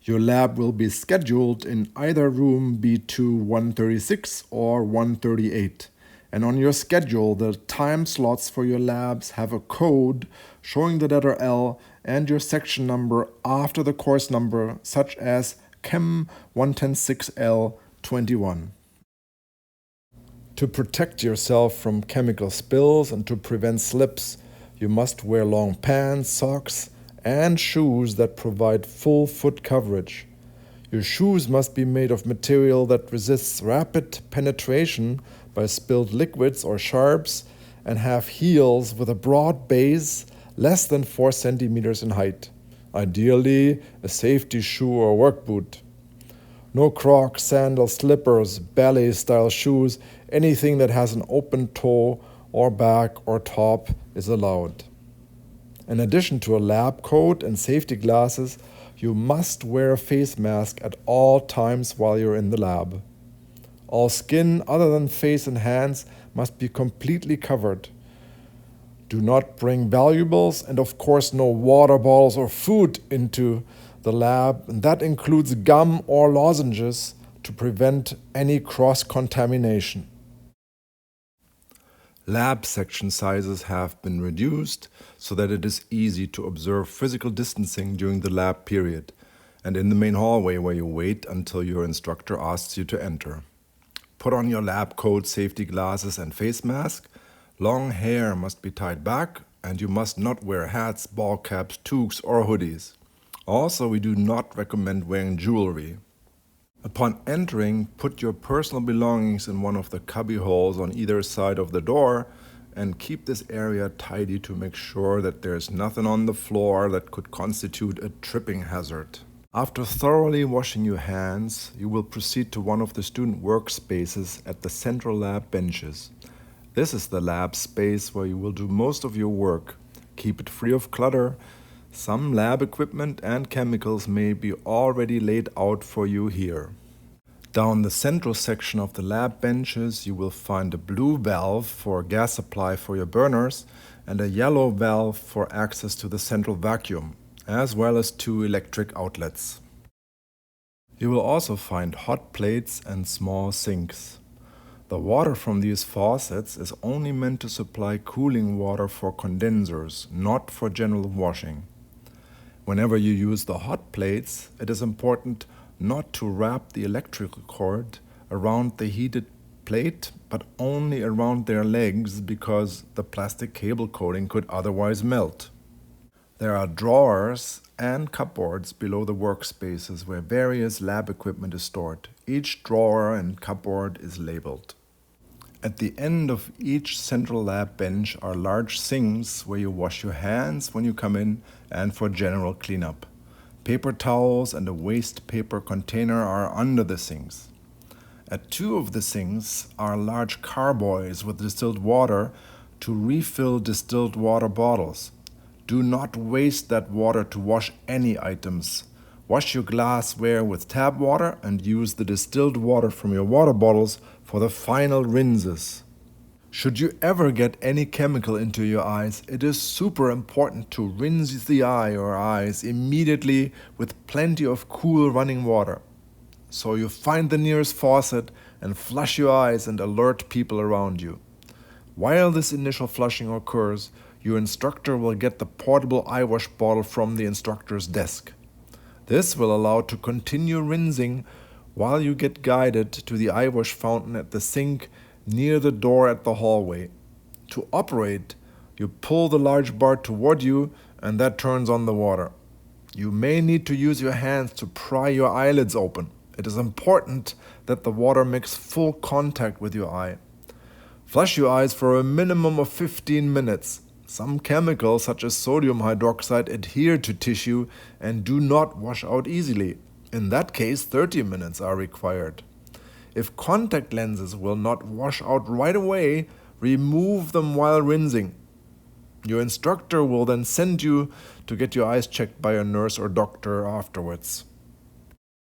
Your lab will be scheduled in either room B2-136 or 138. And on your schedule, the time slots for your labs have a code showing the letter L and your section number after the course number, such as Chem 1106L21. To protect yourself from chemical spills and to prevent slips, you must wear long pants, socks, and shoes that provide full foot coverage. Your shoes must be made of material that resists rapid penetration by spilled liquids or sharps and have heels with a broad base less than 4 centimeters in height. Ideally, a safety shoe or work boot. No Crocs, sandals, slippers, ballet-style shoes, anything that has an open toe or back or top is allowed. In addition to a lab coat and safety glasses, you must wear a face mask at all times while you're in the lab. All skin other than face and hands must be completely covered. Do not bring valuables and of course no water bottles or food into the lab, and that includes gum or lozenges to prevent any cross-contamination. Lab section sizes have been reduced so that it is easy to observe physical distancing during the lab period and in the main hallway where you wait until your instructor asks you to enter. Put on your lab coat, safety glasses and face mask. Long hair must be tied back and you must not wear hats, ball caps, toques or hoodies. Also, we do not recommend wearing jewelry. Upon entering, put your personal belongings in one of the cubby holes on either side of the door and keep this area tidy to make sure that there's nothing on the floor that could constitute a tripping hazard. After thoroughly washing your hands, you will proceed to one of the student workspaces at the central lab benches. This is the lab space where you will do most of your work. Keep it free of clutter. Some lab equipment and chemicals may be already laid out for you here. Down the central section of the lab benches, you will find a blue valve for gas supply for your burners and a yellow valve for access to the central vacuum, as well as 2 electric outlets. You will also find hot plates and small sinks. The water from these faucets is only meant to supply cooling water for condensers, not for general washing. Whenever you use the hot plates, it is important not to wrap the electrical cord around the heated plate, but only around their legs because the plastic cable coating could otherwise melt. There are drawers and cupboards below the workspaces where various lab equipment is stored. Each drawer and cupboard is labeled. At the end of each central lab bench are large sinks where you wash your hands when you come in and for general cleanup. Paper towels and a waste paper container are under the sinks. At 2 of the sinks are large carboys with distilled water to refill distilled water bottles. Do not waste that water to wash any items. Wash your glassware with tap water and use the distilled water from your water bottles for the final rinses. Should you ever get any chemical into your eyes, it is super important to rinse the eye or eyes immediately with plenty of cool running water. So you find the nearest faucet and flush your eyes and alert people around you. While this initial flushing occurs, your instructor will get the portable eye wash bottle from the instructor's desk. This will allow to continue rinsing while you get guided to the eye wash fountain at the sink near the door at the hallway. To operate, you pull the large bar toward you and that turns on the water. You may need to use your hands to pry your eyelids open. It is important that the water makes full contact with your eye. Flush your eyes for a minimum of 15 minutes. Some chemicals, such as sodium hydroxide, adhere to tissue and do not wash out easily. In that case, 30 minutes are required. If contact lenses will not wash out right away, remove them while rinsing. Your instructor will then send you to get your eyes checked by a nurse or doctor afterwards.